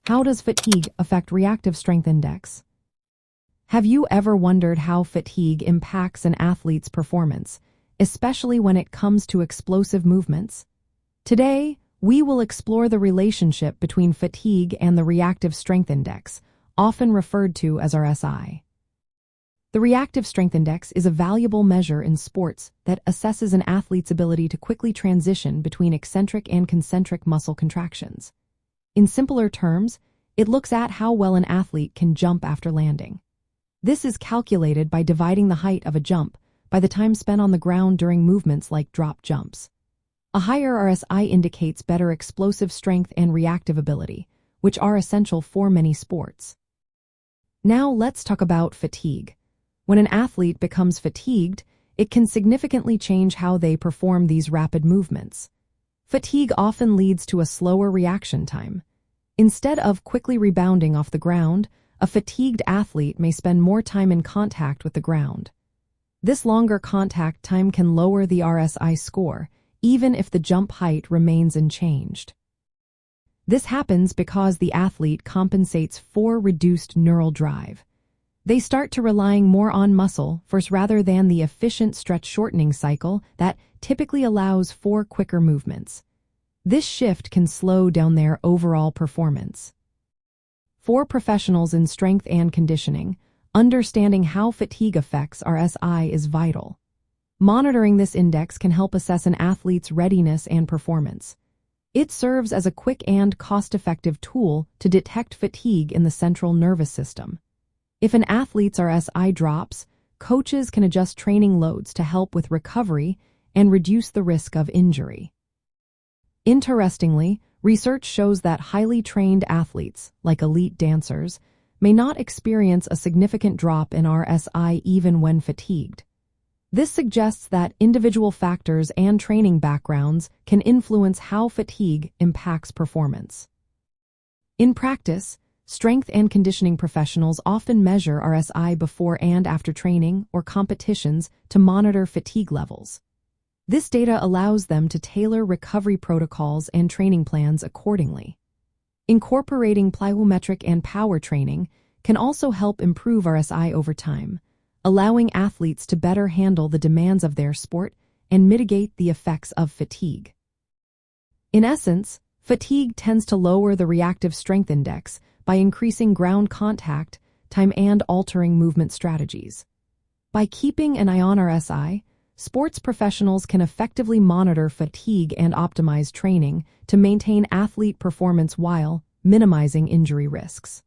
How does fatigue affect reactive strength index? Have you ever wondered how fatigue impacts an athlete's performance, especially when it comes to explosive movements? Today, we will explore the relationship between fatigue and the reactive strength index, often referred to as RSI. The reactive strength index is a valuable measure in sports that assesses an athlete's ability to quickly transition between eccentric and concentric muscle contractions. In simpler terms, it looks at how well an athlete can jump after landing. This is calculated by dividing the height of a jump by the time spent on the ground during movements like drop jumps. A higher RSI indicates better explosive strength and reactive ability, which are essential for many sports. Now let's talk about fatigue. When an athlete becomes fatigued, it can significantly change how they perform these rapid movements. Fatigue often leads to a slower reaction time. Instead of quickly rebounding off the ground, a fatigued athlete may spend more time in contact with the ground. This longer contact time can lower the RSI score, even if the jump height remains unchanged. This happens because the athlete compensates for reduced neural drive. They start to relying more on muscle force rather than the efficient stretch shortening cycle that typically allows for quicker movements. This shift can slow down their overall performance. For professionals in strength and conditioning, understanding how fatigue affects RSI is vital. Monitoring this index can help assess an athlete's readiness and performance. It serves as a quick and cost-effective tool to detect fatigue in the central nervous system. If an athlete's RSI drops, coaches can adjust training loads to help with recovery and reduce the risk of injury. Interestingly, research shows that highly trained athletes, like elite dancers, may not experience a significant drop in RSI even when fatigued. This suggests that individual factors and training backgrounds can influence how fatigue impacts performance. In practice, strength and conditioning professionals often measure RSI before and after training or competitions to monitor fatigue levels. This data allows them to tailor recovery protocols and training plans accordingly. Incorporating plyometric and power training can also help improve RSI over time, allowing athletes to better handle the demands of their sport and mitigate the effects of fatigue. In essence, fatigue tends to lower the reactive strength index by increasing ground contact time and altering movement strategies. By keeping an eye on RSI, sports professionals can effectively monitor fatigue and optimize training to maintain athlete performance while minimizing injury risks.